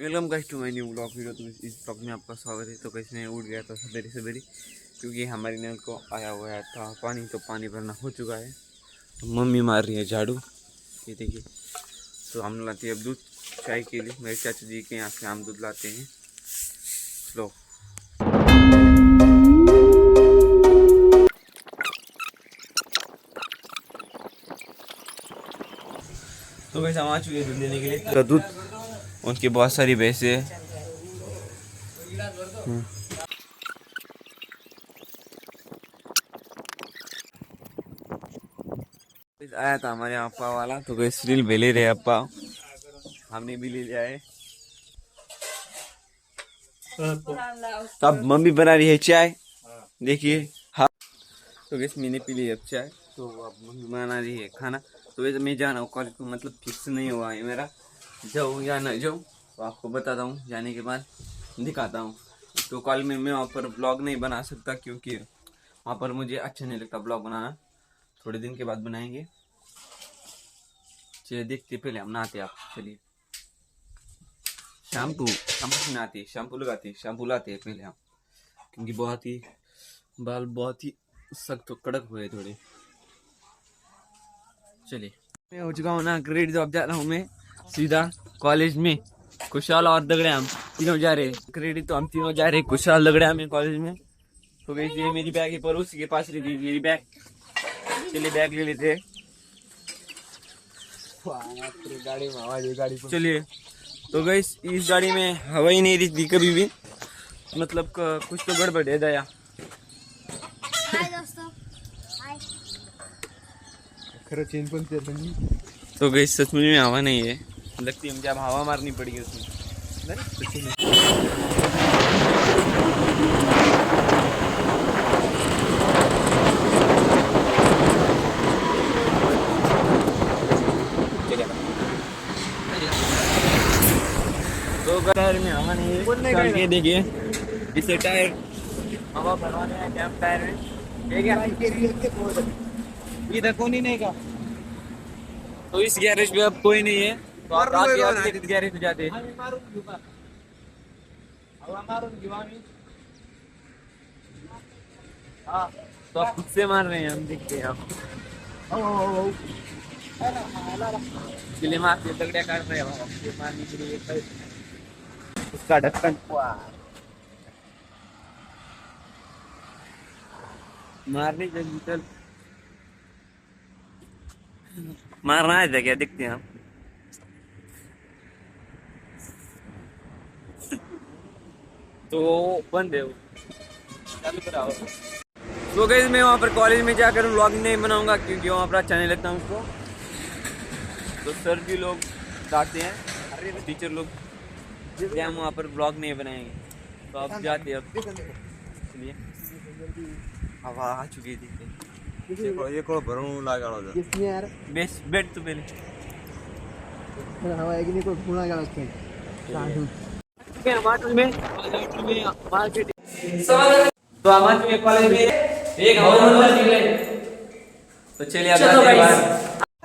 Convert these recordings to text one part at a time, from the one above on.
Welcome guys to my new blog video. तो इस blog में आपका स्वागत है। तो कैसे मैं उठ गया था सवेरे सवेरे, क्योंकि हमारे नल को आया हुआ था पानी, तो पानी भरना हो चुका है। तो मम्मी मार रही है झाड़ू, ये देखिए। तो हम लाते हैं अब दूध चाय के लिए। मेरे चाचा जी के यहाँ से हम दूध लाते हैं। लो तो वैसे हम आ चुके हैं दूध लेने के लिए। तो दूध उनकी बहुत सारी भैंसे है। आया था हमारे अप्पा वाला, तो कोई सीरियल भी ले रहे अप्पा, हमने भी ले लिया है। तब मम्मी बना रही है चाय, देखिए। हाँ, तो वैसे मैंने पी ली अब चाय। तो अब मम्मी बना रही है खाना। तो वैसे मैं जा रहा हूँ कॉलेज को, मतलब फिक्स नहीं हुआ है मेरा, जाऊँ या ना जाऊँ। तो आपको बताता हूँ, जाने के बाद दिखाता हूँ। तो कॉलेज में मैं वहाँ पर ब्लॉग नहीं बना सकता, क्योंकि वहाँ पर मुझे अच्छा नहीं लगता ब्लॉग बनाना। थोड़े दिन के बाद बनाएंगे। चलिए देखते, पहले हम नहाते। आप चलिए, शैम्पू शैम्पू से नहाते, शैम्पू लगाते, शैम्पू लाते हैं पहले हम, क्योंकि बहुत ही बाल बहुत ही सख्त कड़क हुए थोड़े। चलिए, मैं हो चुका हूँ ना ग्रेड। जो अब जा रहा हूँ मैं सीधा कॉलेज में। कुशाल और दगड़े हम तीनों जा रहे क्रेडिट, तो हम तीनों जा रहे कुशाल दगड़े में कॉलेज में। तो गई ये मेरी बैग है, पर उसी के पास रही थी मेरी बैग। चलिए बैग ले लेते। चलिए, तो गई इस गाड़ी में हवा ही नहीं रही थी कभी भी, मतलब कुछ तो गड़बड़ है दया। तो गई सच में हवा नहीं है, लगती है मुझे अब हवा मारनी पड़ेगी उसमें। तो टायर में हवा नहीं है, चल के देखिए इसे टायर हवा भरवाने हैं क्या टायर में। इधर कौन ही नहीं का। तो इस गैरेज में अब कोई नहीं है, तो आप आगे इस गैरेज में जाते हैं। हाँ, तो आप खुद से मार रहे हैं, हम देखते हैं। आप गिले मारते तगड़िया काट रहे हैं मारने के लिए उसका ढक्कन। मारने जल्दी चल, मारना है क्या, देखते हैं हम। तो बंद है वो, चालू कराओ। तो गई मैं वहाँ पर कॉलेज में जाकर व्लॉगिंग नहीं बनाऊंगा, क्योंकि वहाँ पर अच्छा नहीं लगता मुझको। तो सर भी लोग डांटते हैं, अरे टीचर लोग, इसलिए हम वहाँ पर ब्लॉग नहीं बनाएंगे। तो अब जाते अब, इसलिए हवा आ चुकी थी। ये को भरून लागला किसने यार, बेस बैठ तो पहले हवा है कि नहीं, कोई खूना गया उसके टमाटर में मार्केट। तो हमारे कॉलेज में एक हवा निकले। तो चलिए अब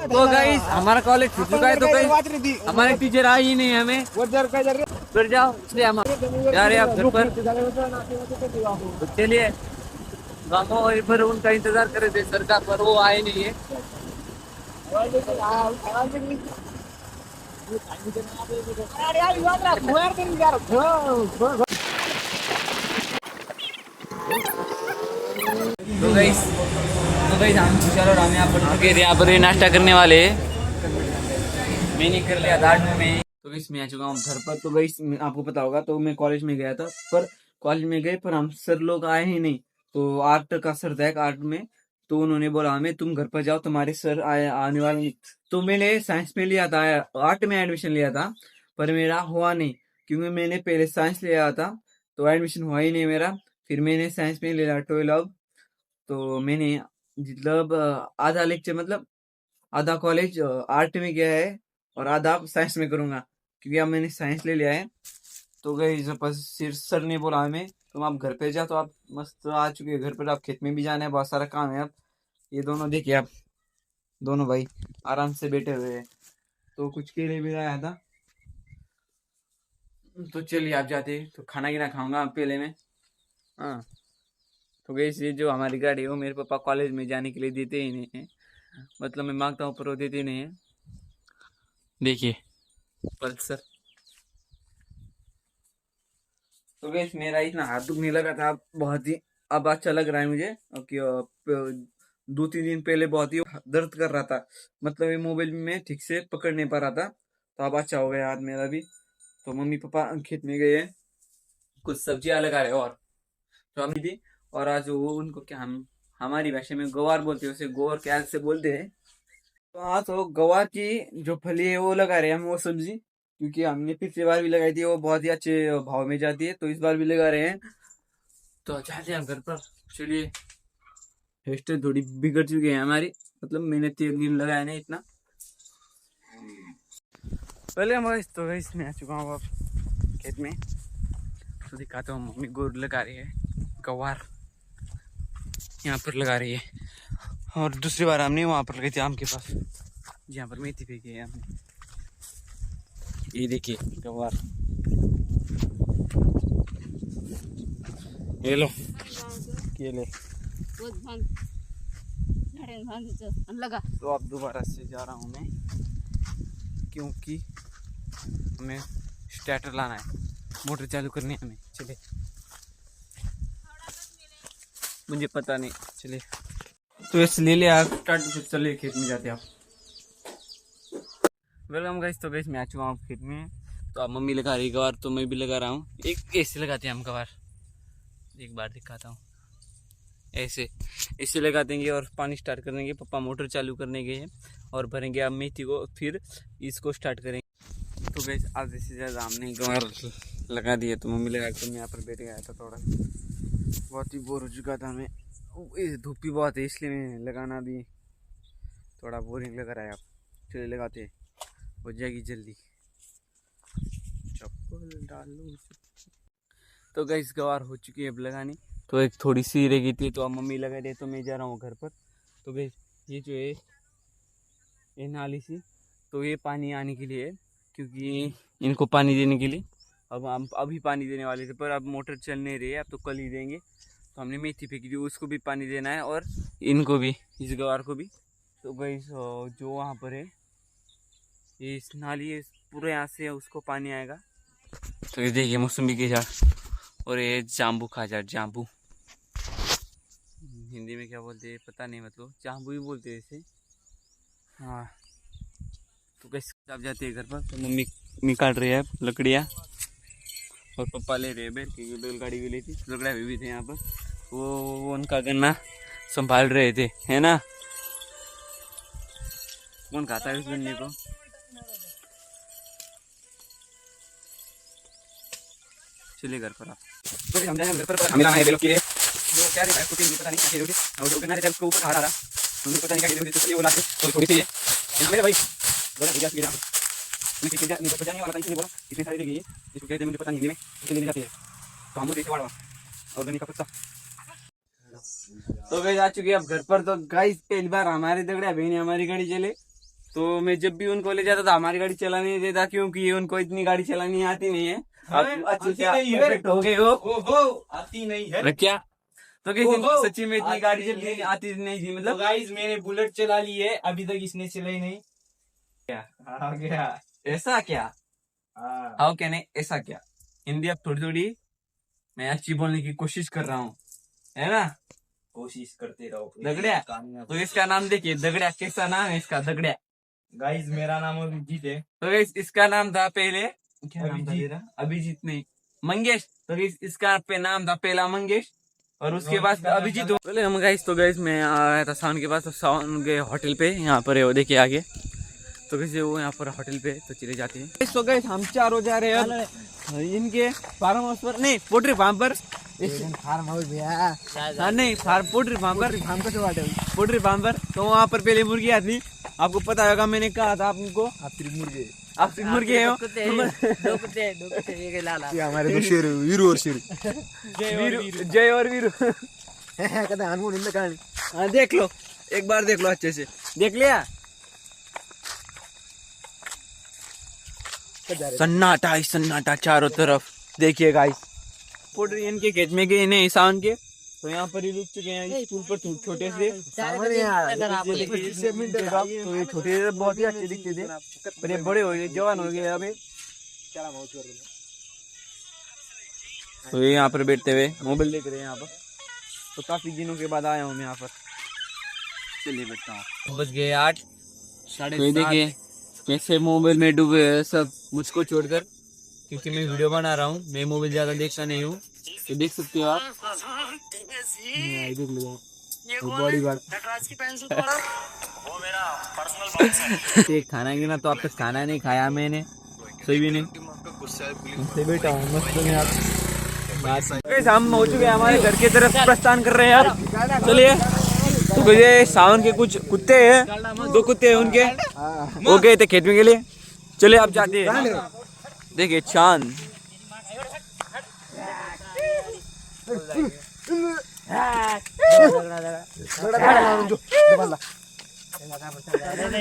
तो गाइस हमारा कॉलेज छूट चुका है। तो गाइस हमारे टीचर आए ही नहीं हमें, फिर जाओ, इसलिए हम जा रहे हैं आप घर पर। तो चलिए और फिर उनका इंतजार कर रहे थे सर का, पर वो आए नहीं है। तो गाइस हम खुशहाल और हम यहाँ पर नाश्ता करने वाले हैं। मैंने कर लिया था 8 में। तो गाइस मैं आ चुका हूँ घर पर। तो गाइस आपको पता होगा, तो मैं कॉलेज में गया था, पर कॉलेज में गए पर हम सर लोग आए ही नहीं। तो आर्ट का सर था आर्ट में, तो उन्होंने बोला हमें तुम घर पर जाओ, तुम्हारे सर आने वाले नहीं। तो मैंने साइंस में लिया था, आर्ट में एडमिशन लिया था, पर मेरा हुआ नहीं, क्योंकि मैंने पहले साइंस लिया था, तो एडमिशन हुआ ही नहीं मेरा। फिर मैंने साइंस में लिया 12। तो मैंने मतलब आधा लेक्चर, मतलब आधा कॉलेज आर्ट में गया है और आधा साइंस में करूंगा, क्योंकि अब मैंने साइंस ले लिया है। तो गई सिर सर ने बोला हमें तुम आप घर पे जाओ। तो आप मस्त आ चुके हैं घर पर, आप खेत में भी जाना है, बहुत सारा काम है। अब ये दोनों देखिए, आप दोनों भाई आराम से बैठे हुए हैं। तो कुछ केले भी लाया था, तो चलिए आप जाते तो खाना गिना खाऊंगा पहले में। हाँ तो गई ये जो हमारी गाड़ी है वो मेरे पापा कॉलेज में जाने के लिए देते ही नहीं है, मतलब मैं मांगता हूँ पर वो देते नहीं है। देखिए पल्सर। तो गई मेरा इतना हाथ दुखने लगा था बहुत ही, अब अच्छा लग रहा है मुझे कि 2-3 दिन पहले बहुत ही दर्द कर रहा था, मतलब ये मोबाइल में ठीक से पकड़ नहीं पा रहा था, तो अब अच्छा हो गया हाथ मेरा भी। तो मम्मी पापा खेत में गए हैं, कुछ सब्जियां लगा रहे और तो हम थी। और आज वो उनको क्या हम हमारी भाषा में गवार बोलते हैं, उसे गोर क्या से बोलते हैं। तो आज तो गवार की जो फली है वो लगा रहे हैं हम वो सब्जी, क्योंकि हमने पिछली बार भी लगाई थी, वो बहुत ही अच्छे भाव में जाती है, तो इस बार भी लगा रहे हैं। तो जाते हैं हम घर पर। चलिए हेयर स्टाइल थोड़ी बिगड़ चुकी है हमारी, मतलब मैंने 3 दिन लगाया नहीं इतना। पहले हम तो इसमें आ चुका हूँ अब खेत में, तो दिखाता हूँ। मम्मी गोर लगा रही है, गवार यहाँ पर लगा रही है, और दूसरी बार हमने वहाँ पर लगाई थी आम के पास, जहाँ पर मेथी फेंकी है हमने। ये देखिए गवार, ये लो ये ले। लगा तो अब दोबारा से जा रहा हूँ मैं, क्योंकि हमें स्टार्टर लाना है, मोटर चालू करनी है हमें। चले मुझे पता नहीं, चले तो ऐसे ले ले आप स्टार्ट, चले खेत में जाते आप। वेलकम गाइस, तो गाइस मैं आ चुका हूँ खेत में। तो अब मम्मी लगा रही गवार, तो मैं भी लगा रहा हूँ। एक ऐसे लगाते हैं हम गवार, एक बार दिखाता हूँ। ऐसे लगा देंगे और पानी स्टार्ट कर देंगे। पापा मोटर चालू करने गए हैं और भरेंगे अब मेथी को, फिर इसको स्टार्ट करेंगे। तो गाइस आधे से ज़्यादा हमने गवार लगा दिया, तो मम्मी लगा कर मैं यहाँ पर बैठ गया था। थोड़ा बहुत ही बोर हो चुका था मैं, धूप भी बहुत है इसलिए मैं लगाना भी थोड़ा बोरिंग लग रहा है। अब चलिए लगाते हो जाएगी जल्दी, चप्पल डालो। तो गाइस गवार हो चुकी है अब लगानी, तो एक थोड़ी सी रह गई थी, तो अब मम्मी लगा दे, तो मैं जा रहा हूँ घर पर। तो गाइस ये जो है ये नाली सी, तो ये पानी आने के लिए है, क्योंकि इनको पानी देने के लिए अब हम अभी पानी देने वाले थे, पर अब मोटर चल नहीं रही है, अब तो कल ही देंगे। तो हमने मेथी फेंकी थी, उसको भी पानी देना है और इनको भी, इस गवार को भी। तो गाइस जो वहाँ पर है ये इस नाली है, पूरे यहाँ से उसको पानी आएगा। तो ये देखिए मौसमी के झाड़, और ये जाम्बू खा झाड़, जाम्बू हिंदी में क्या बोलते हैं पता नहीं, मतलब जाम्बू ही बोलते हैं इसे। हाँ तो कैसे आप जाते हैं घर पर, तो मम्मी निकाल रही है लकड़ियाँ और पापा ले रहे हैं बैल, क्योंकि बैलगाड़ी भी ली थी, लकड़ा भी थे यहाँ पर, वो उनका गन्ना संभाल रहे थे, है ना। कौन खाता है उस गन्ने को। चलिए घर पर आप, तो हम जाएंगे घर पर, हमें लाना है बैलों के लिए। जो क्या है कुछ नहीं पता नहीं क्या रोटी, और जो गन्ना रहता है उसको ऊपर आ रहा मुझे पता नहीं क्या रोटी, तो चलिए वो लाते तो थोड़ी सी है मेरे भाई बड़ा भैया की मैं ठीक है नहीं पता नहीं वाला था, इसने बोला इतने सारे देगी इसको कहते हैं, मुझे पता नहीं में इसलिए ले जाते हैं। तो हम देखे वाला और गन्ने का पत्ता। तो गाइस आ चुके हैं अब घर पर। तो गाइस पहली बार हमारे दगड़िया बहन हमारी गाड़ी चले, तो मैं जब भी उनको ले जाता था हमारी गाड़ी चलाने नहीं देता, क्योंकि उनको इतनी गाड़ी चलानी आती नहीं है। हो गए हो आती नहीं है क्या, तो कैसे सच्ची में इतनी गाड़ी चलती आती नहीं थी, मतलब गाइस मैंने बुलेट चला ली है, अभी तक इसने चलाई नहीं। क्या ऐसा क्या, हाउ कैन ऐसा क्या। हिंदी अब थोड़ी थोड़ी मैं अच्छी बोलने की कोशिश कर रहा हूँ, है ना। कोशिश करते रहो दगड़िया, तो इसका नाम देखिए दगड़िया, कैसा नाम है इसका दगड़िया। गाइस मेरा नाम अभिजीत है। तो इसका नाम था पहले क्या नाम था अभिजीत। तेरा, अभिजीत नहीं मंगेश। तो इसका नाम था पहला मंगेश, और उसके बाद अभिजीत। बोले हम गाइस, तो गाइस मैं आया था सावन के पास, तो सावन के होटल पे यहाँ पर है वो देखिए आगे, तो कैसे वो यहाँ पर होटल पे, तो चले जाते हैं। तो गाइस हम चारों जा रहे हैं अब इनके फार्म हाउस पर, नहीं पोल्ट्री फार्म पर, फार्म हाउस भैया। हाँ नहीं पोल्ट्री फार्म पर, पोल्ट्री फार्म पर। तो वहाँ पर पहले मुर्गियाँ थी, आपको पता होगा, मैंने कहा था आपको आप सिर्फ मुर्गे हो। हमारे दो शेर वीरू और शेर जय और वीरू। कहते हनुमान हिंद कहानी। हाँ देख लो, एक बार देख लो, अच्छे से देख लिया। सन्नाटा ही सन्नाटा चारों तरफ। देखिए गाइस, इनके खेत में गए नहीं सावन के, तो यहाँ पर ही रुक चुके हैं इस पुल पर छोटे से। तो ये छोटे से बहुत ही अच्छे दिखते थे, पर ये बड़े हो गए, जवान हो गए अभी। तो ये यहाँ पर बैठते हुए मोबाइल देख रहे हैं यहाँ पर। तो काफी दिनों के बाद आया हूँ मैं यहाँ पर। चलिए बैठता हूँ। बज गए 8। तो ये देखिए कैसे मोबाइल में डूबे हैं सब, मुझको छोड़कर, क्योंकि मैं वीडियो बना रहा हूँ। मैं मोबाइल ज्यादा देखता नहीं हूँ, तो देख सकते हो आप। बड़ी बात खाना गिना तो आप तक खाना नहीं खाया मैंने, सही भी नहीं। बेटा मस्त में आप हम हो चुके हैं, हमारे घर की तरफ प्रस्थान कर रहे हैं यार। चलिए, तो मुझे सावन के कुछ कुत्ते हैं, 2 कुत्ते हैं उनके, वो गए थे खेत में के लिए। चलिए आप जाते हैं। देखिए चांद,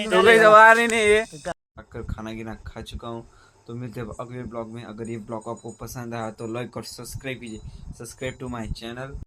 तो कोई सवाल ही नहीं है। अगर खाना गिना खा चुका हूँ, तो मिलते हैं अगले ब्लॉग में। अगर ये ब्लॉग आपको पसंद आया तो लाइक और सब्सक्राइब कीजिए। Subscribe to my channel.